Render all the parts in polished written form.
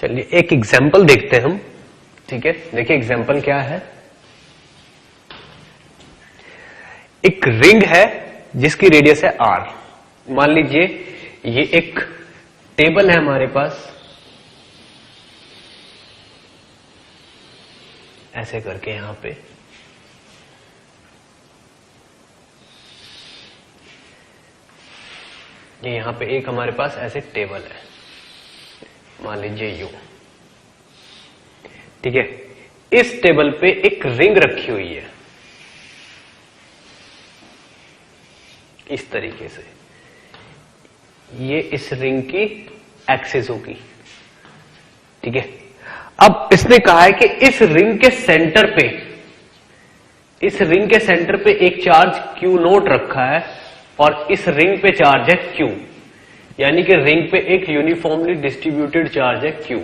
चलिए एक एग्जाम्पल देखते हैं हम, ठीक है। देखिए एग्जाम्पल क्या है। एक रिंग है जिसकी रेडियस है r। मान लीजिए ये एक टेबल है हमारे पास, ऐसे करके यहां पे ये यहां पे एक हमारे पास ऐसे टेबल है, मान लीजिए यू, ठीक है। इस टेबल पे एक रिंग रखी हुई है इस तरीके से, ये इस रिंग की एक्सिस होगी, ठीक है। अब इसने कहा है कि इस रिंग के सेंटर पे एक चार्ज Q नोट रखा है और इस रिंग पे चार्ज है Q, यानी कि रिंग पे एक यूनिफॉर्मली डिस्ट्रीब्यूटेड चार्ज है Q।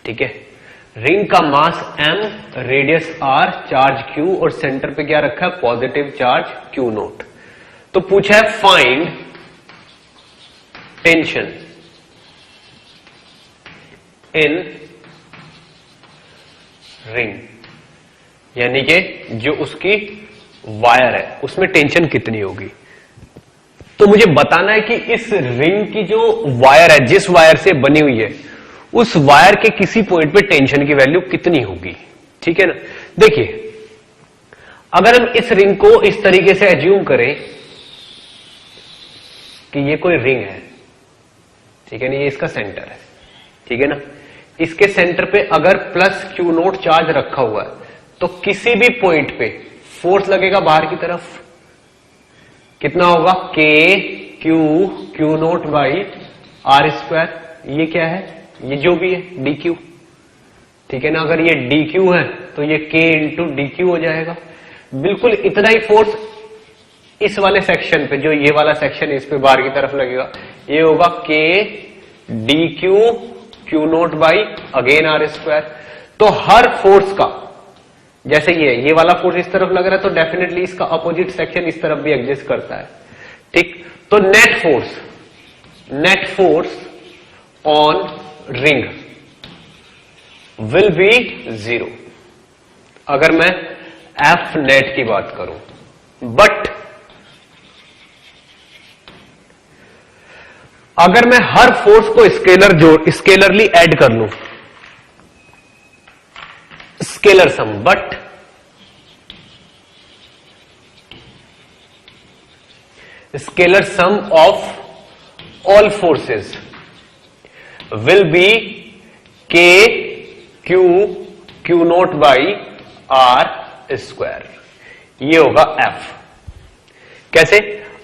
ठीक है। रिंग का मास m, radius r, charge Q और सेंटर पे क्या रखा है, पॉजिटिव चार्ज Q नोट। तो पूछा है फाइंड टेंशन इन रिंग, यानी कि जो उसकी वायर है उसमें टेंशन कितनी होगी। तो मुझे बताना है कि इस रिंग की जो वायर है, जिस वायर से बनी हुई है, उस वायर के किसी पॉइंट पे टेंशन की वैल्यू कितनी होगी, ठीक है ना। देखिए अगर हम इस रिंग को इस तरीके से एज्यूम करें कि ये कोई रिंग है, ठीक है ना, ये इसका सेंटर है, ठीक है ना। इसके सेंटर पे अगर प्लस Q नोट चार्ज रखा हुआ है तो किसी भी पॉइंट पे फोर्स लगेगा बाहर की तरफ, कितना होगा, Q naught by R square. ये क्या है, ये जो भी है dq, ठीक है ना। अगर ये dq है तो ये K इंटू dq हो जाएगा। बिल्कुल इतना ही फोर्स इस वाले सेक्शन पे, जो ये वाला सेक्शन है, इस पे बाहर की तरफ लगेगा, ये होगा K dq Q naught by again R square. तो हर फोर्स का, जैसे ये वाला फोर्स इस तरफ लग रहा है तो डेफिनेटली इसका अपोजिट सेक्शन इस तरफ भी एग्जिस्ट करता है, ठीक। तो net force on ring will be 0 अगर मैं F नेट की बात करूं। बट अगर मैं हर फोर्स को स्केलरली ऐड कर लूं, scalar sum, but scalar sum of all forces will be K Q naught by R square, ये होगा F। कैसे,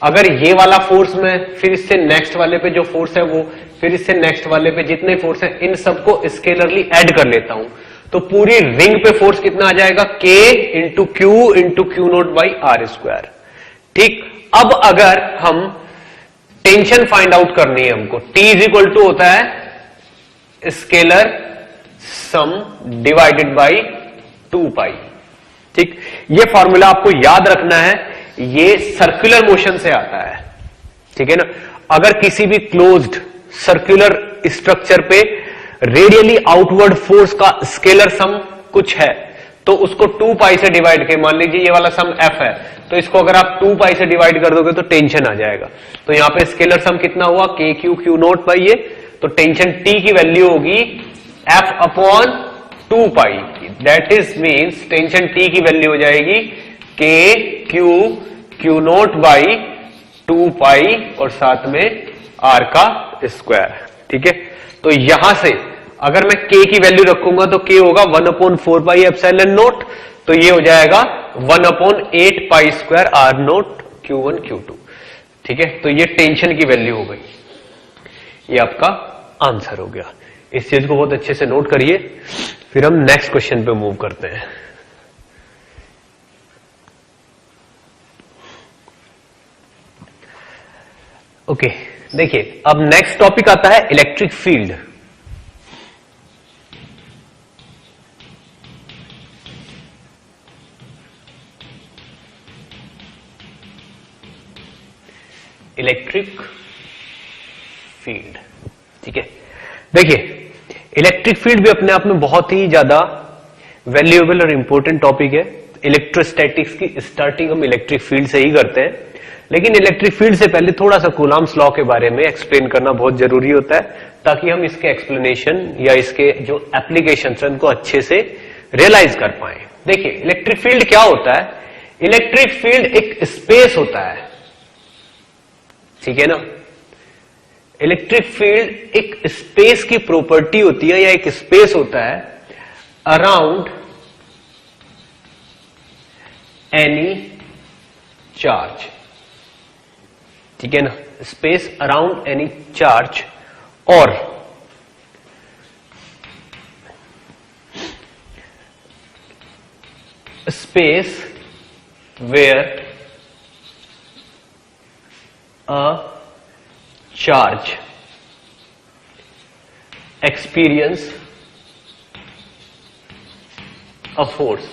अगर ये वाला फोर्स में फिर इससे नेक्स्ट वाले पे जो फोर्स है वो, फिर इससे नेक्स्ट वाले पे जितने फोर्स है, इन सबको स्केलरली ऐड कर लेता हूं तो पूरी रिंग पे फोर्स कितना आ जाएगा, K into Q naught by R square, ठीक। अब अगर हम टेंशन फाइंड आउट करनी है हमको, T इज इक्वल टू होता है स्केलर सम डिवाइडेड बाई 2 पाई, ठीक। ये फॉर्मूला आपको याद रखना है, ये सर्कुलर मोशन से आता है, ठीक है ना। अगर किसी भी क्लोज्ड सर्कुलर स्ट्रक्चर पे रेडियली आउटवर्ड फोर्स का स्केलर सम कुछ है तो उसको 2 पाई से डिवाइड के, मान लीजिए ये वाला सम F है तो इसको अगर आप 2 पाई से डिवाइड कर दोगे तो टेंशन आ जाएगा। तो यहां पे स्केलर सम कितना हुआ, Q नोट बाई ये, तो टेंशन T की वैल्यू होगी F upon 2 pi, that is means tension T की वैल्यू हो जाएगी Q नोट बाई 2 पाई और साथ में R का स्क्वायर, ठीक है। तो यहां से अगर मैं K की वैल्यू रखूंगा तो K होगा 1/4 पाई एप्सिलॉन नोट, तो ये हो जाएगा 1/8 pi square R note Q1 Q2, ठीक है। तो ये टेंशन की वैल्यू हो गई, ये आपका आंसर हो गया। इस चीज को बहुत अच्छे से नोट करिए, फिर हम नेक्स्ट क्वेश्चन पे मूव करते हैं। ओके, देखिए अब नेक्स्ट टॉपिक आता है इलेक्ट्रिक फील्ड। Electric field. ठीक है, देखिए इलेक्ट्रिक फील्ड भी अपने आप में बहुत ही ज्यादा वैल्यूएबल और इंपॉर्टेंट टॉपिक है। इलेक्ट्रोस्टैटिक्स की स्टार्टिंग हम इलेक्ट्रिक फील्ड से ही करते हैं, लेकिन इलेक्ट्रिक फील्ड से पहले थोड़ा सा कूलम्ब्स लॉ के बारे में एक्सप्लेन करना बहुत जरूरी होता है, ताकि हम इसके एक्सप्लेनेशन या इसके जो एप्लीकेशंस हैं उनको अच्छे से रियलाइज कर पाए। देखिए इलेक्ट्रिक फील्ड क्या होता है? इलेक्ट्रिक फील्ड एक स्पेस होता है, ठीक है ना। इलेक्ट्रिक फील्ड एक स्पेस की प्रॉपर्टी होती है या एक स्पेस होता है अराउंड एनी चार्ज, ठीक है ना, स्पेस अराउंड एनी चार्ज और space where a charge experience a force,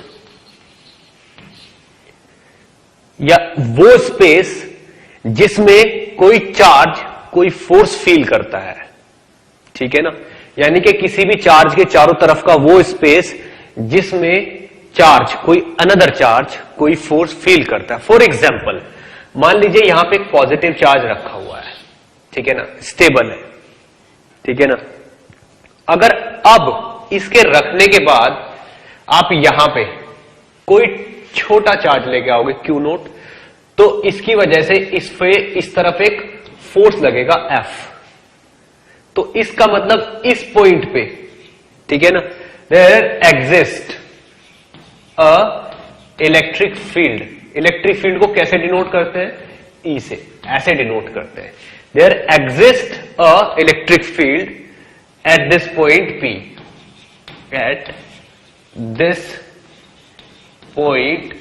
या वो स्पेस जिसमें कोई चार्ज कोई फोर्स फील करता है, ठीक है ना। यानी कि किसी भी चार्ज के चारों तरफ का वो स्पेस जिसमें चार्ज कोई अनदर चार्ज कोई फोर्स फील करता है। फॉर एग्जाम्पल मान लीजिए यहां पे एक पॉजिटिव चार्ज रखा हुआ है, ठीक है ना, स्टेबल है, ठीक है ना। अगर अब इसके रखने के बाद आप यहां पे कोई छोटा चार्ज लेके आओगे Q नोट, तो इसकी वजह से इस पे इस तरफ एक फोर्स लगेगा F। तो इसका मतलब इस पॉइंट पे, ठीक है ना, there exist a electric field. Electric field को कैसे डिनोट करते हैं? E से, ऐसे डिनोट करते हैं। There exist a electric field at this point P, at this point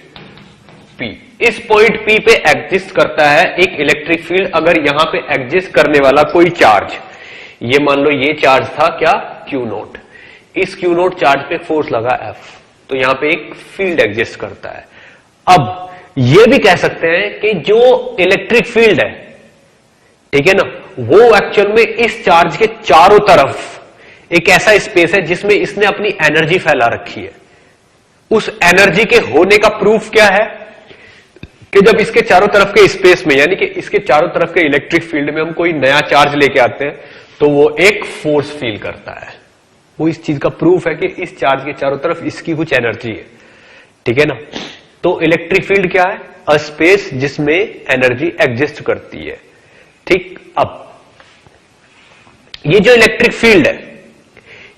P। इस पॉइंट P पे एग्जिस्ट करता है एक इलेक्ट्रिक फील्ड। अगर यहां पे एग्जिस्ट करने वाला कोई चार्ज, ये मान लो ये चार्ज था क्या, Q नोट, इस Q नोट चार्ज पे फोर्स लगा F, तो यहां पे एक फील्ड एग्जिस्ट करता है। अब ये भी कह सकते हैं कि जो इलेक्ट्रिक फील्ड है, ठीक है ना, वो एक्चुअल में इस चार्ज के चारों तरफ एक ऐसा स्पेस है जिसमें इसने अपनी एनर्जी फैला रखी है। उस एनर्जी के होने का प्रूफ क्या है कि जब इसके चारों तरफ के स्पेस में, यानी कि इसके चारों तरफ के इलेक्ट्रिक फील्ड में हम कोई नया चार्ज लेके आते हैं तो वो एक फोर्स फील करता है। वो इस चीज का प्रूफ है कि इस चार्ज के चारों तरफ इसकी कुछ एनर्जी है, ठीक है ना। तो इलेक्ट्रिक फील्ड क्या है? अ स्पेस जिसमें एनर्जी एग्जिस्ट करती है, ठीक। अब ये जो इलेक्ट्रिक फील्ड है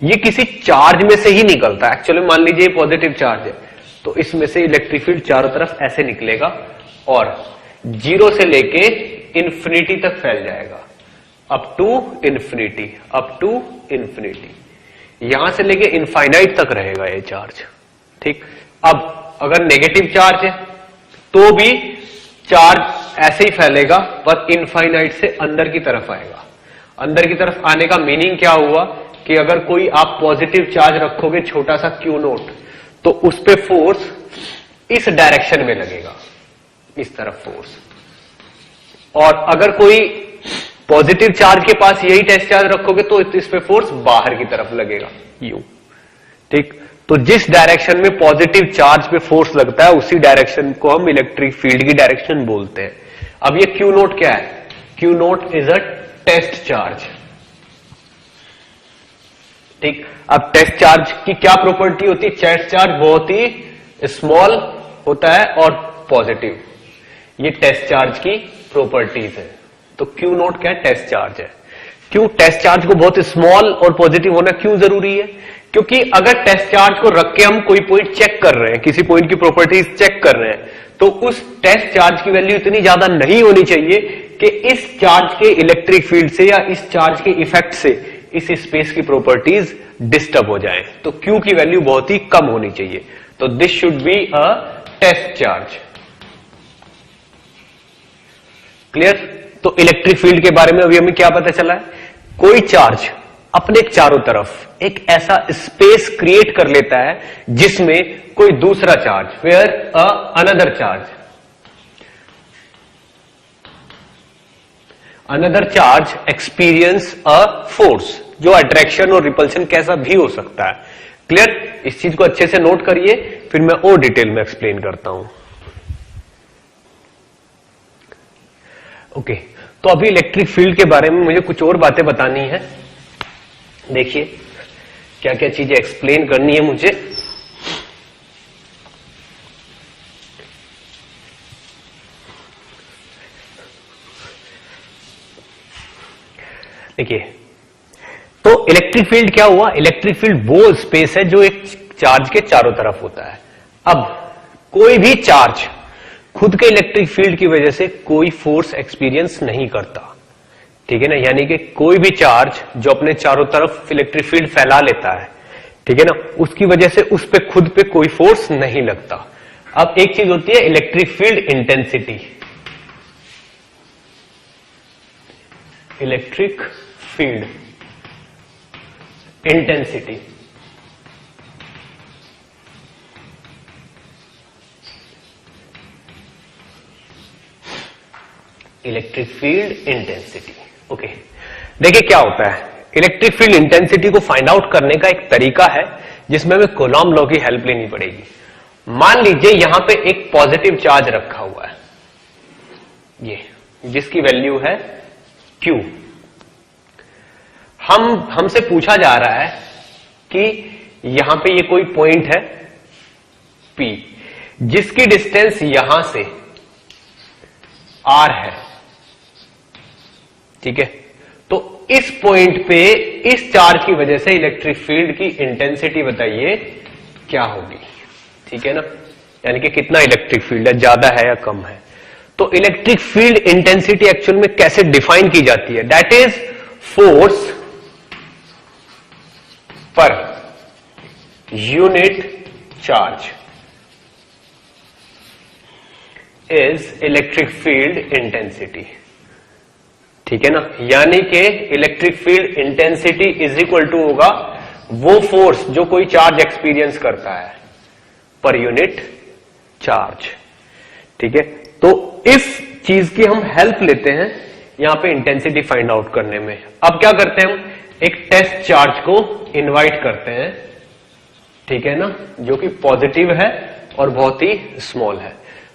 ये किसी चार्ज में से ही निकलता है। एक्चुअली मान लीजिए पॉजिटिव चार्ज है, तो इसमें से इलेक्ट्रिक फील्ड चारों तरफ ऐसे निकलेगा और 0 से लेके इंफिनिटी तक फैल जाएगा, up to infinity, up to infinity, यहां से लेके इनफाइनाइट तक रहेगा ये चार्ज, ठीक। अब अगर नेगेटिव चार्ज है तो भी चार्ज ऐसे ही फैलेगा, पर इनफाइनाइट से अंदर की तरफ आएगा। अंदर की तरफ आने का मीनिंग क्या हुआ कि अगर कोई आप पॉजिटिव चार्ज रखोगे छोटा सा Q नोट, तो उस पे फोर्स इस डायरेक्शन में लगेगा, इस तरफ फोर्स। और अगर कोई पॉजिटिव चार्ज के पास यही टेस्ट चार्ज रखोगे तो इस पे फोर्स बाहर की तरफ लगेगा, U, ठीक। तो जिस डायरेक्शन में पॉजिटिव चार्ज पे फोर्स लगता है उसी डायरेक्शन को हम इलेक्ट्रिक फील्ड की डायरेक्शन बोलते हैं। अब ये Q नोट क्या है? Q naught is a test charge, ठीक। अब टेस्ट चार्ज की क्या प्रॉपर्टी होती है? टेस्ट चार्ज बहुत ही स्मॉल होता है और पॉजिटिव, ये टेस्ट चार्ज की प्रॉपर्टीज है। तो Q नोट क्या है? टेस्ट चार्ज है। क्यों टेस्ट चार्ज को बहुत स्मॉल और पॉजिटिव होना क्यों जरूरी है? क्योंकि अगर टेस्ट चार्ज को रख के हम कोई पॉइंट चेक कर रहे हैं, किसी पॉइंट की प्रॉपर्टीज चेक कर रहे हैं, तो उस टेस्ट चार्ज की वैल्यू इतनी ज्यादा नहीं होनी चाहिए कि इस चार्ज के इलेक्ट्रिक फील्ड से या इस चार्ज के इफेक्ट से इस स्पेस की प्रॉपर्टीज डिस्टर्ब हो जाए। तो Q की वैल्यू बहुत ही कम होनी चाहिए। तो this should be a test charge. Clear? तो इलेक्ट्रिक फील्ड के बारे में अभी हमें क्या पता चला है? कोई चार्ज अपने चारों तरफ एक ऐसा स्पेस क्रिएट कर लेता है जिसमें कोई दूसरा charge, where a another charge another charge experience a force, जो अट्रैक्शन और रिपल्शन कैसा भी हो सकता है। क्लियर? इस चीज को अच्छे से नोट करिए, फिर मैं और डिटेल में एक्सप्लेन करता हूं। ओके, तो अभी इलेक्ट्रिक फील्ड के बारे में मुझे कुछ और बातें बतानी है। देखिए क्या क्या चीजें एक्सप्लेन करनी है मुझे। देखिए, तो इलेक्ट्रिक फील्ड क्या हुआ? इलेक्ट्रिक फील्ड वो स्पेस है जो एक चार्ज के चारों तरफ होता है। अब कोई भी चार्ज खुद के इलेक्ट्रिक फील्ड की वजह से कोई फोर्स एक्सपीरियंस नहीं करता, ठीक है ना। यानी कि कोई भी चार्ज जो अपने चारों तरफ इलेक्ट्रिक फील्ड फैला लेता है, ठीक है ना, उसकी वजह से उस पे खुद पे कोई फोर्स नहीं लगता। अब एक चीज होती है electric field intensity, electric field intensity, electric field intensity. Okay, देखिए क्या होता है, इलेक्ट्रिक फील्ड इंटेंसिटी को फाइंड आउट करने का एक तरीका है जिसमें हमें कूलॉम लॉ की हेल्प लेनी पड़ेगी। मान लीजिए यहां पे एक पॉजिटिव चार्ज रखा हुआ है, ये जिसकी वैल्यू है Q। हमसे पूछा जा रहा है कि यहां पे ये कोई पॉइंट है P, जिसकी डिस्टेंस यहां से R है, ठीक है। तो इस पॉइंट पे इस चार्ज की वजह से इलेक्ट्रिक फील्ड की इंटेंसिटी बताइए क्या होगी, ठीक है ना। यानी कि कितना इलेक्ट्रिक फील्ड है, ज्यादा है या कम है। तो इलेक्ट्रिक फील्ड इंटेंसिटी एक्चुअल में कैसे डिफाइन की जाती है? That is force per unit charge is electric field intensity, ठीक है ना। यानी कि electric field intensity is equal to होगा वो फोर्स जो कोई चार्ज एक्सपीरियंस करता है पर यूनिट चार्ज, ठीक है। तो इस चीज की हम हेल्प लेते हैं यहां पे इंटेंसिटी फाइंड आउट करने में। अब क्या करते हैं, हम एक टेस्ट चार्ज को इनवाइट करते हैं, ठीक है ना, जो कि पॉजिटिव है और बहुत ही स्मॉल है।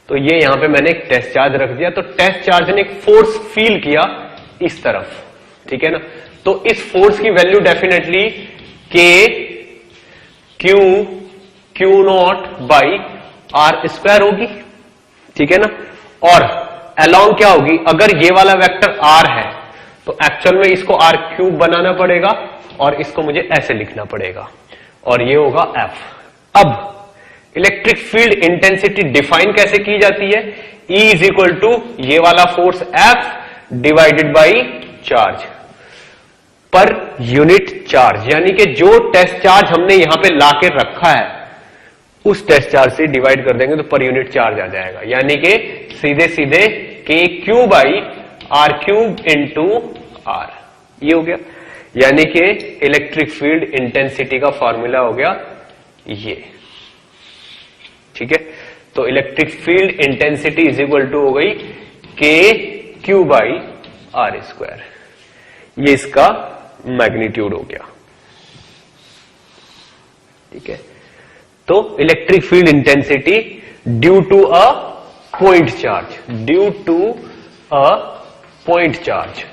तो ये यहां पे मैंने एक टेस्ट चार्ज रख दिया, तो टेस्ट चार्ज ने एक फोर्स फील किया इस तरफ, ठीक है ना। तो इस फोर्स की value definitely Q not by R square होगी, ठीक है ना। और अलोंग क्या होगी, अगर ये वाला वेक्टर R है तो एक्चुअल में इसको R क्यूब बनाना पड़ेगा और इसको मुझे ऐसे लिखना पड़ेगा, और ये होगा F। अब इलेक्ट्रिक फील्ड इंटेंसिटी डिफाइन कैसे की जाती है? E इज इक्वल टू ये वाला force F divided by charge पर यूनिट चार्ज, यानी कि जो टेस्ट चार्ज हमने यहां पे लाके रखा है उस टेस्ट चार्ज से डिवाइड कर देंगे तो पर यूनिट चार्ज आ जाएगा। यानी कि सीधे सीधे KQ by R cube into R, ये हो गया। यानी कि इलेक्ट्रिक फील्ड इंटेंसिटी का फॉर्मूला हो गया ये, ठीक है। तो electric field intensity is equal to हो गई KQ बाई R स्क्वायर, ये इसका मैग्नीट्यूड हो गया, ठीक है। तो electric field intensity due to a point charge, due to a point charge,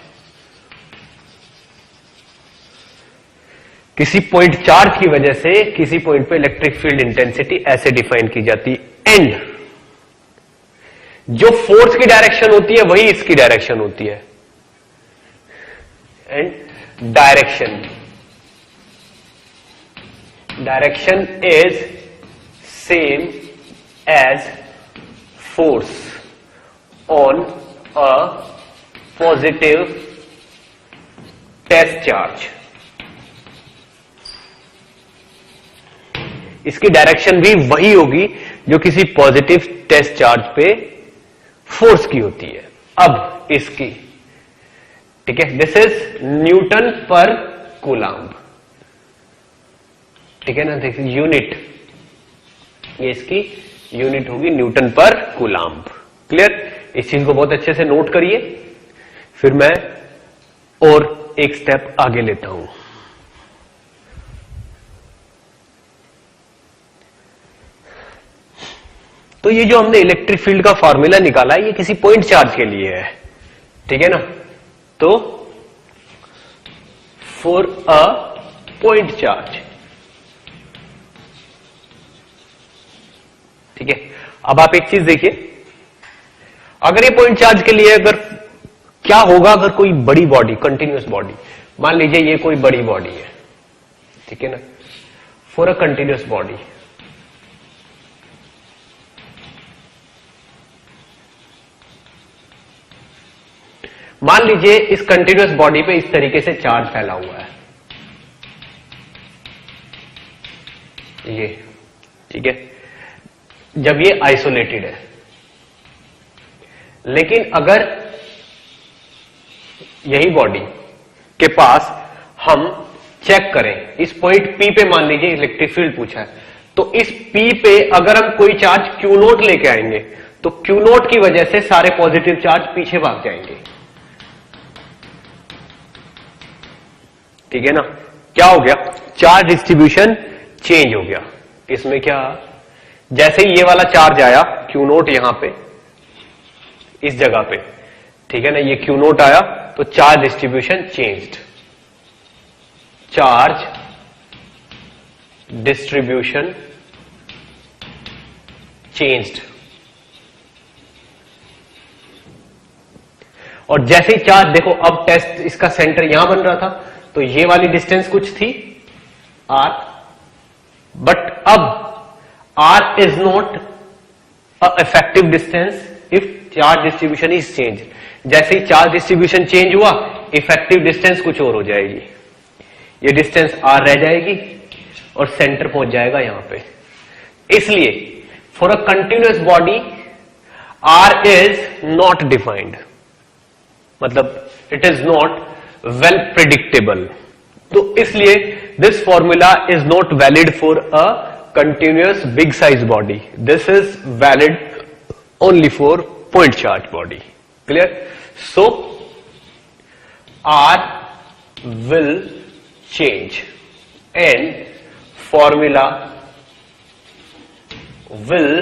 किसी पॉइंट चार्ज की वजह से किसी पॉइंट पे इलेक्ट्रिक फील्ड इंटेंसिटी ऐसे डिफाइन की जाती है। एंड जो फोर्स की डायरेक्शन होती है वही इसकी डायरेक्शन होती है। And direction is same as force on a positive test charge. इसकी डायरेक्शन भी वही होगी जो किसी पॉजिटिव टेस्ट चार्ज पे फोर्स की होती है। अब इसकी, ठीक है, this is newton per coulomb, ठीक है ना, देखिए यूनिट, ये इसकी यूनिट होगी न्यूटन पर कूलम्ब। क्लियर? इस चीज को बहुत अच्छे से नोट करिए, फिर मैं और एक स्टेप आगे लेता हूं। तो ये जो हमने इलेक्ट्रिक फील्ड का फॉर्मूला निकाला है ये किसी पॉइंट चार्ज के लिए है, ठीक है ना। तो फॉर अ पॉइंट चार्ज, ठीक है। अब आप एक चीज देखिए, अगर ये पॉइंट चार्ज के लिए अगर क्या होगा अगर कोई बड़ी बॉडी, कंटिन्यूअस बॉडी, मान लीजिए ये कोई बड़ी बॉडी है, ठीक है ना, फॉर अ कंटिन्यूअस बॉडी, मान लीजिए इस कंटिन्यूअस बॉडी पे इस तरीके से चार्ज फैला हुआ है, ये, ठीक है, जब ये आइसोलेटेड है। लेकिन अगर यही बॉडी के पास हम चेक करें, इस पॉइंट P पे मान लीजिए इलेक्ट्रिक फील्ड पूछा है, तो इस P पे अगर हम कोई चार्ज Q0 लेके आएंगे तो Q0 की वजह से सारे पॉजिटिव चार्ज पीछे भाग जाएंगे, ठीक है ना। क्या हो गया, चार्ज डिस्ट्रीब्यूशन चेंज हो गया। इसमें क्या, जैसे ही ये वाला चार्ज आया Q0 यहां पे इस जगह पे, ठीक है ना, ये Q0 आया तो charge distribution changed, charge distribution changed. और जैसे ही चार्ज, देखो अब टेस्ट इसका सेंटर यहां बन रहा था तो ये वाली डिस्टेंस कुछ थी r, बट अब r is not a effective distance if charge distribution is change. जैसे ही चार्ज डिस्ट्रीब्यूशन चेंज हुआ इफेक्टिव डिस्टेंस कुछ और हो जाएगी, ये डिस्टेंस r रह जाएगी और सेंटर पहुंच जाएगा यहां पे। इसलिए for a continuous body r is not defined, मतलब it is not well predictable. तो इसलिए this formula is not valid for a continuous big size body, this is valid only for point charge body. Clear? So R will change and formula will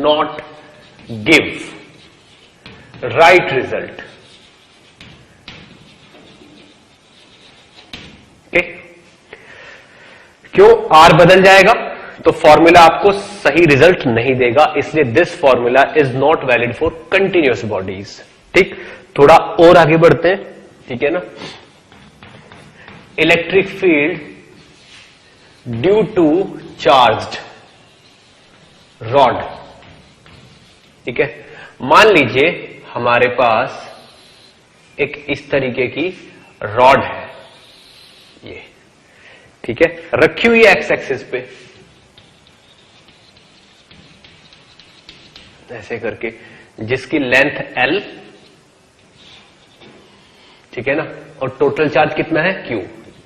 not give right result. Okay? क्यों R बदल जाएगा तो formula आपको सही result नहीं देगा, इसलिए this formula is not valid for continuous bodies. ठीक, थोड़ा और आगे बढ़ते हैं, ठीक है ना। Electric field due to charged rod, ठीक है। मान लीजिए हमारे पास एक इस तरीके की रॉड है, ये, ठीक है, रखी हुई है एक्स एक्सिस पे ऐसे करके, जिसकी लेंथ L, ठीक है ना, और टोटल चार्ज कितना है Q।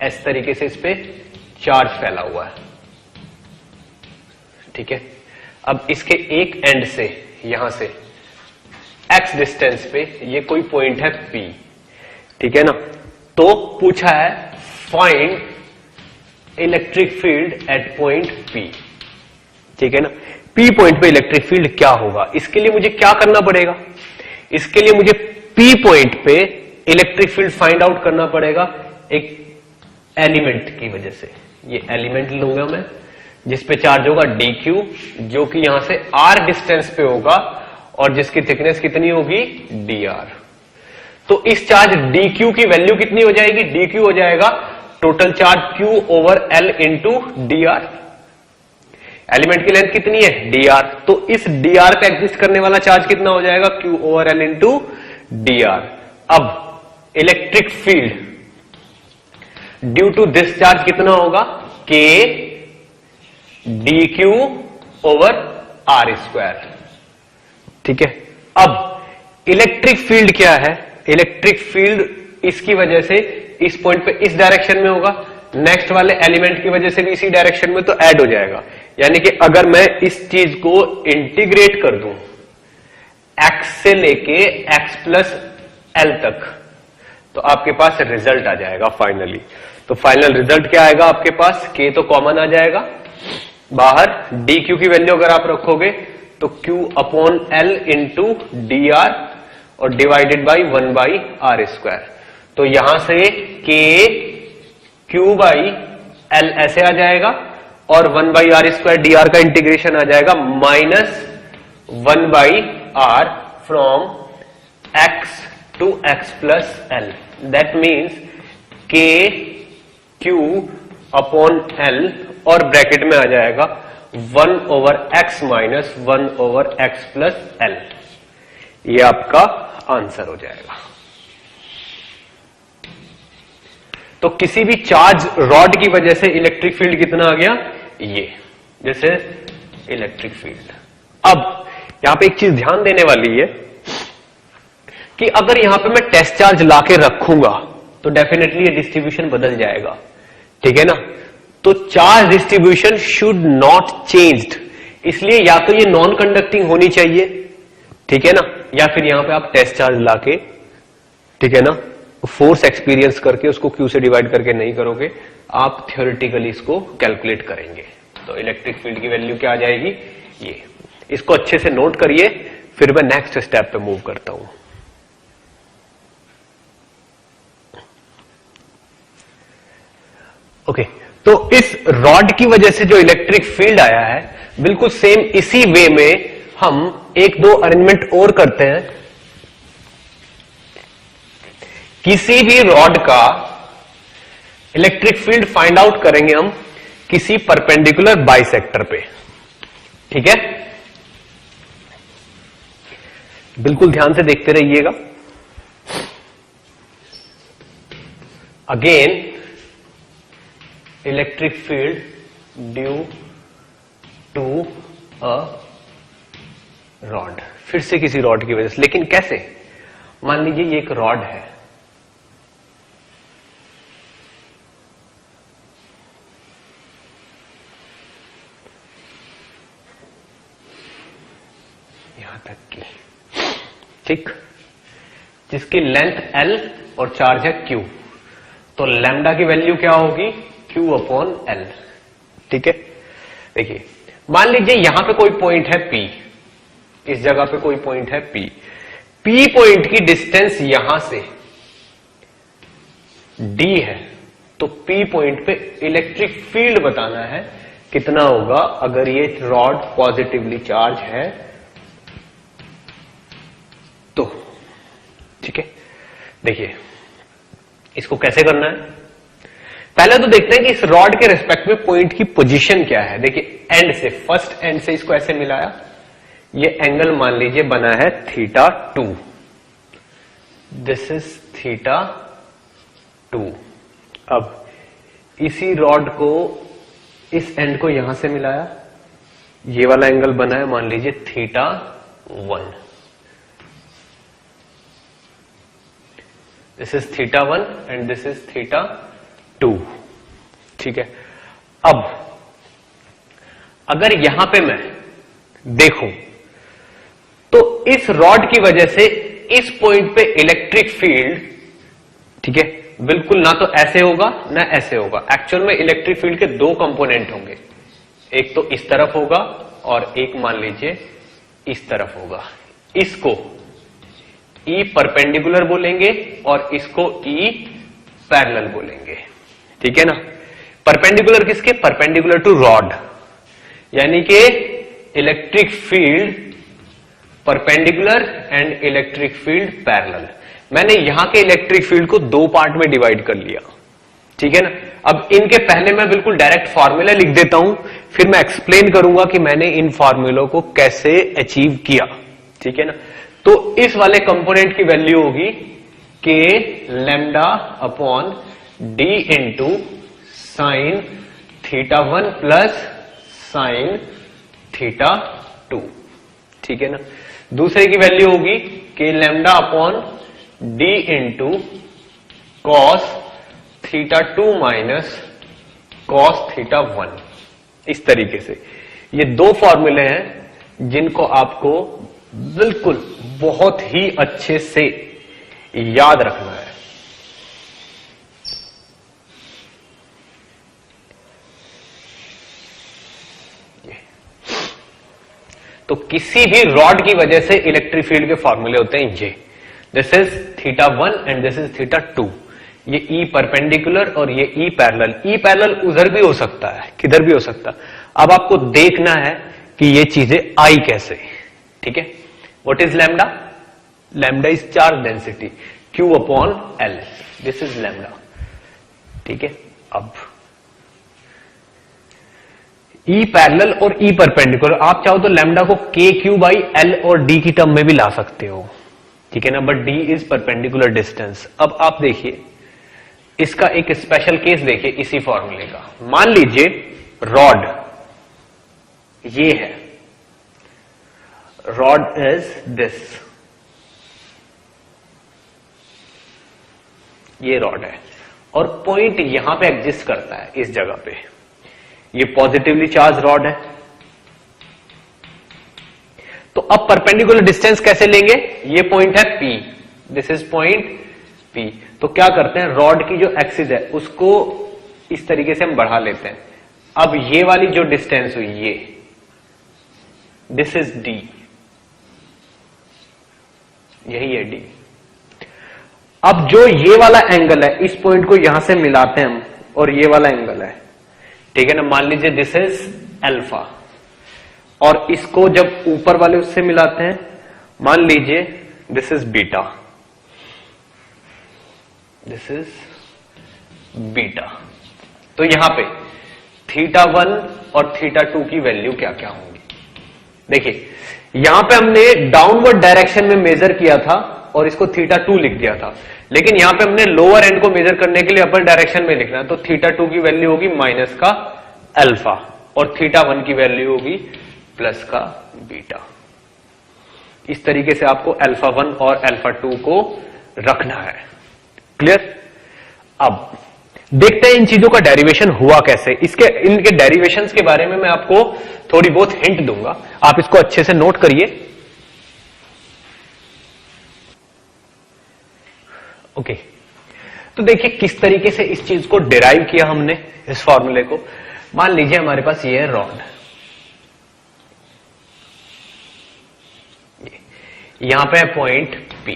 इस तरीके से इस पे चार्ज फैला हुआ है, ठीक है। अब इसके एक एंड से यहां से x डिस्टेंस पे ये कोई पॉइंट है P, ठीक है ना। तो पूछा है find electric field eight point P, ठीक है ना। P पॉइंट पे इलेक्ट्रिक फील्ड क्या होगा, इसके लिए मुझे क्या करना पड़ेगा, इसके लिए मुझे P पॉइंट पे इलेक्ट्रिक फील्ड फाइंड आउट करना पड़ेगा एक एलिमेंट की वजह से। ये एलिमेंट लूंगा मैं जिस पे चार्ज होगा dq, जो कि यहां से r डिस्टेंस पे होगा और जिसकी थिकनेस कितनी होगी dr। तो इस चार्ज dq की वैल्यू कितनी हो जाएगी, dq हो जाएगा total charge q over l into dr। Element की लेंथ कितनी है dr, तो इस dr पे एग्जिस्ट करने वाला चार्ज कितना हो जाएगा q over l into dr। अब electric field due to this charge कितना होगा k dq over r square, ठीक है। अब इलेक्ट्रिक फील्ड क्या है, इलेक्ट्रिक फील्ड इसकी वजह से इस पॉइंट पे इस डायरेक्शन में होगा, नेक्स्ट वाले एलिमेंट की वजह से भी इसी डायरेक्शन में, तो ऐड हो जाएगा। यानी कि अगर मैं इस चीज को इंटीग्रेट कर दूं x से लेके x प्लस l तक, तो आपके पास रिजल्ट आ जाएगा फाइनली। तो फाइनल रिजल्ट क्या आएगा आपके पास, k तो कॉमन आ जाएगा बाहर, dq की वैल्यू अगर आप रखोगे तो q upon l into dr और डिवाइडेड बाई 1/r²। तो यहां से k q बाई l ऐसे आ जाएगा और 1/r² dr का इंटीग्रेशन आ जाएगा minus 1/r from x to x plus l। That means k q upon l और ब्रैकेट में आ जाएगा 1/x minus 1/x plus l। ये आपका आंसर हो जाएगा। तो किसी भी चार्ज रॉड की वजह से इलेक्ट्रिक फील्ड कितना आ गया, ये जैसे इलेक्ट्रिक फील्ड। अब यहां पे एक चीज ध्यान देने वाली है कि अगर यहां पे मैं टेस्ट चार्ज लाके रखूंगा तो डेफिनेटली ये डिस्ट्रीब्यूशन बदल जाएगा, ठीक है ना। तो charge distribution should not changed, इसलिए या तो ये नॉन कंडक्टिंग होनी चाहिए, ठीक है ना, या फिर यहां पे आप टेस्ट चार्ज लाके, ठीक है ना, फोर्स एक्सपीरियंस करके उसको क्यू से डिवाइड करके नहीं करोगे, आप थ्योरेटिकली इसको कैलकुलेट करेंगे। तो इलेक्ट्रिक फील्ड की वैल्यू क्या आ जाएगी, ये। इसको अच्छे से नोट करिए, फिर मैं नेक्स्ट स्टेप पे मूव करता हूं। ओके, तो इस रॉड की वजह से जो इलेक्ट्रिक फील्ड आया है, बिल्कुल सेम इसी वे में हम एक दो अरेंजमेंट और करते हैं। किसी भी रॉड का इलेक्ट्रिक फील्ड फाइंड आउट करेंगे हम किसी परपेंडिकुलर बाइसेक्टर पे, ठीक है। बिल्कुल ध्यान से देखते रहिएगा। Again electric field due to a rod, फिर से किसी रॉड की वजह से, लेकिन कैसे। मान लीजिए ये एक रॉड है, यहां तक की, ठीक, जिसकी लेंथ L और चार्ज है Q। तो लैम्डा की वैल्यू क्या होगी, Q अपॉन L, ठीक है। देखिए मान लीजिए यहां पे कोई पॉइंट है P, इस जगह पे कोई पॉइंट है P पॉइंट की डिस्टेंस यहां से D है, तो P पॉइंट पे इलेक्ट्रिक फील्ड बताना है कितना होगा अगर ये रॉड पॉजिटिवली चार्ज है तो, ठीक है। देखिए इसको कैसे करना है, पहले तो देखते हैं कि इस रॉड के रिस्पेक्ट में पॉइंट की पोजीशन क्या है। देखिए एंड से, फर्स्ट एंड से इसको ऐसे मिलाया, ये एंगल मान लीजिए बना है θ2, दिस इज θ2। अब इसी रॉड को, इस एंड को यहां से मिलाया, ये वाला एंगल बना है मान लीजिए θ1, this is θ1 and this is θ2, ठीक है। अब अगर यहां पे मैं देखूं तो इस रॉड की वजह से इस पॉइंट पे इलेक्ट्रिक फील्ड, ठीक है, बिल्कुल ना तो ऐसे होगा ना ऐसे होगा। एक्चुअल में इलेक्ट्रिक फील्ड के दो कंपोनेंट होंगे, एक तो इस तरफ होगा और एक मान लीजिए इस तरफ होगा। इसको E परपेंडिकुलर बोलेंगे और इसको E पैरेलल बोलेंगे, ठीक है ना। परपेंडिकुलर किसके, परपेंडिकुलर टू रॉड, यानी कि electric field perpendicular and electric field parallel. मैंने यहां के इलेक्ट्रिक फील्ड को दो पार्ट में डिवाइड कर लिया, ठीक है ना। अब इनके पहले मैं बिल्कुल डायरेक्ट फार्मूला लिख देता हूं, फिर मैं एक्सप्लेन करूंगा कि मैंने इन फार्मूलों को कैसे अचीव किया, ठीक है ना। तो इस वाले कंपोनेंट की वैल्यू होगी k lambda upon d into sine θ1 plus sine θ2, ठीक है ना। दूसरे की वैल्यू होगी k lambda upon d into cos θ2 minus cos θ1। इस तरीके से ये दो फॉर्मूले हैं जिनको आपको बिल्कुल बहुत ही अच्छे से याद रखना है, ये तो किसी भी रॉड की वजह से इलेक्ट्रिक फील्ड के फॉर्मूले होते हैं ये, this is θ1 and this is θ2, ये E परपेंडिकुलर और ये E पैरेलल। E पैरेलल उधर भी हो सकता है, किधर भी हो सकता है। अब आपको देखना है कि ये चीजें आई कैसे, ठीक है। What is lambda? Lambda is charge density Q upon L, this is lambda, ठीक है। अब E पैरेलल और E परपेंडिकुलर, आप चाहो तो लैम्डा को KQ बाई L और D की टर्म में भी ला सकते हो, ठीक है ना, but D is perpendicular distance. अब आप देखिए इसका एक स्पेशल केस देखिए इसी फॉर्मूले का। मान लीजिए रॉड ये है, रॉड इज दिस, ये रॉड है और पॉइंट यहां पे एग्जिस्ट करता है इस जगह पे, ये पॉजिटिवली चार्ज रॉड है। तो अब परपेंडिकुलर डिस्टेंस कैसे लेंगे? ये पॉइंट है P, this is point P। तो क्या करते हैं, रॉड की जो एक्सिस है उसको इस तरीके से हम बढ़ा लेते हैं। अब ये वाली जो डिस्टेंस हुई ये, दिस इज D, यही है D। अब जो ये वाला एंगल है, इस पॉइंट को यहां से मिलाते हैं हम, और ये वाला एंगल है, ठीक है ना, मान लीजिए दिस इज अल्फा, और इसको जब ऊपर वाले उससे मिलाते हैं, मान लीजिए this is beta, this is beta. तो यहां पे θ1 और θ2 की वैल्यू क्या क्या होंगी? देखिए यहां पे हमने डाउनवर्ड डायरेक्शन में मेजर किया था और इसको θ2 लिख दिया था, लेकिन यहां पे हमने लोअर एंड को मेजर करने के लिए अपर डायरेक्शन में लिखना है, तो θ2 की वैल्यू होगी माइनस का अल्फा और θ1 की वैल्यू होगी प्लस का बीटा। इस तरीके से आपको α1 और α2 को रखना है, क्लियर। अब देखते हैं इन चीजों का डेरिवेशन हुआ कैसे। इनके डेरिवेशंस के बारे में मैं आपको थोड़ी बहुत हिंट दूंगा, आप इसको अच्छे से नोट करिए। ओके, तो देखिए किस तरीके से इस चीज को डिराइव किया हमने, इस फॉर्मूले को। मान लीजिए हमारे पास ये है रॉड, यहां पे है पॉइंट P,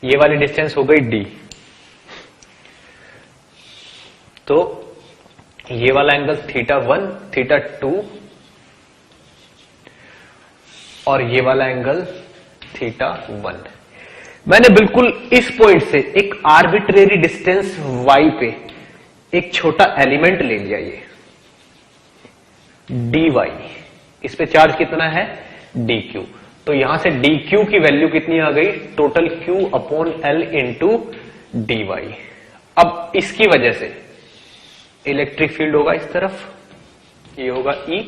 ये वाली डिस्टेंस हो गई D, तो ये वाला एंगल θ1, θ2 और ये वाला एंगल θ1। मैंने बिल्कुल इस पॉइंट से एक आर्बिट्रेरी डिस्टेंस y पे एक छोटा एलिमेंट ले लिया, ये dy, इस पे चार्ज कितना है dq, तो यहां से dq की वैल्यू कितनी आ गई, total q upon L into dy। अब इसकी वजह से इलेक्ट्रिक फील्ड होगा इस तरफ, ये होगा E,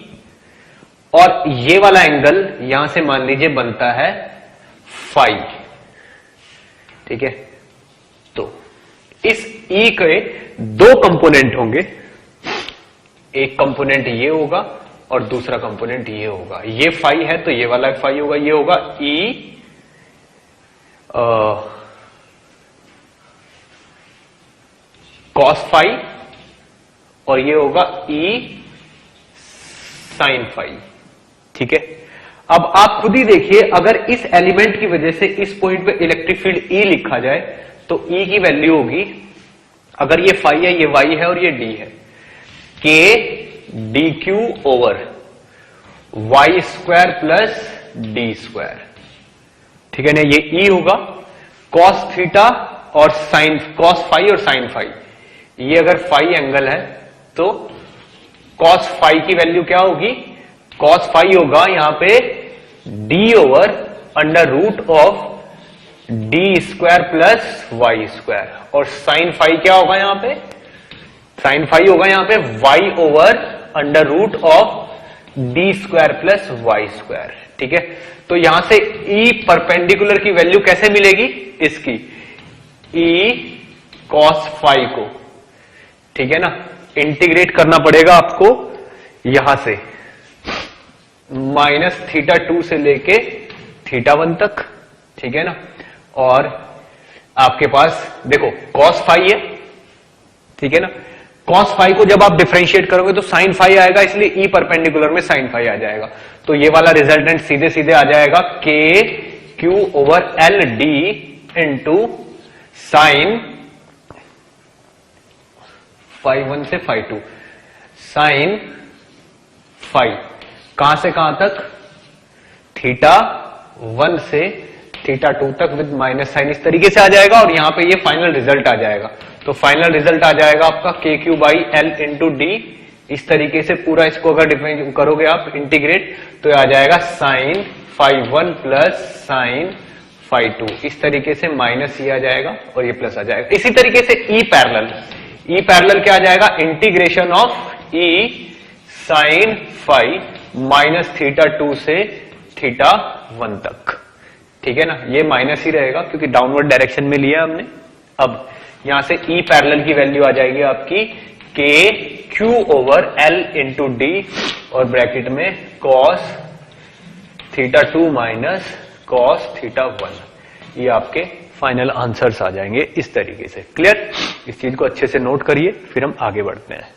और ये वाला एंगल यहां से मान लीजिए बनता है फाई, ठीक है। तो इस E के दो कंपोनेंट होंगे, एक कंपोनेंट ये होगा और दूसरा कंपोनेंट ये होगा। ये फाई है तो ये वाला फाई होगा, ये होगा E कॉस फाई और ये होगा E साइन फाई, ठीक है। अब आप खुद ही देखिए, अगर इस एलिमेंट की वजह से इस पॉइंट पे इलेक्ट्रिक फील्ड E लिखा जाए तो E की वैल्यू होगी, अगर ये फाई है, ये y है और ये d है, k dq over y square plus d square, ठीक है ना। ये E होगा cos थीटा और साइन, cos फाई और साइन फाई, ये अगर फाई एंगल है तो cos फाई की वैल्यू क्या होगी, cos फाई होगा यहां पे d over under root of d square plus y square, और साइन फाई क्या होगा यहां पे, साइन फाई होगा यहां पे y over under root of d square plus y square, ठीक है। तो यहां से E परपेंडिकुलर की वैल्यू कैसे मिलेगी, इसकी E cos फाई को, ठीक है ना, इंटीग्रेट करना पड़ेगा आपको यहां से माइनस θ2 से लेके θ1 तक, ठीक है ना। और आपके पास देखो cos फाई है, ठीक है ना, cos फाई को जब आप डिफरेंशिएट करोगे तो sin फाई आएगा, इसलिए E परपेंडिकुलर में sin फाई आ जाएगा। तो ये वाला रिजल्टेंट सीधे सीधे आ जाएगा k q over l d into sine phi 1 से फाई 2, साइन फाई कहां से कहां तक, थीटा 1 से थीटा 2 तक विद माइनस साइन, इस तरीके से आ जाएगा और यहां पे ये फाइनल रिजल्ट आ जाएगा। तो फाइनल रिजल्ट आ जाएगा आपका के Q by L into D, इस तरीके से पूरा इसको अगर डिफरेंशिएट करोगे आप इंटीग्रेट तो आ जाएगा sine phi 1 plus sine phi 2, इस तरीके से माइनस ये आ जाएगा और ये प्लस आ जाएगा। इसी तरीके से ई पैरेलल क्या आ जाएगा, integration of E sine phi minus theta 2 से थीटा 1 तक, ठीक है ना, ये माइनस ही रहेगा क्योंकि डाउनवर्ड डायरेक्शन में लिया हमने। अब यहां से ई पैरेलल की वैल्यू आ जाएगी आपकी के Q over L into D और ब्रैकेट में cos theta 2 minus cos theta 1, ये आपके फाइनल आंसर्स आ जाएंगे इस तरीके से। क्लियर, इस चीज को अच्छे से नोट करिए, फिर हम आगे बढ़ते हैं।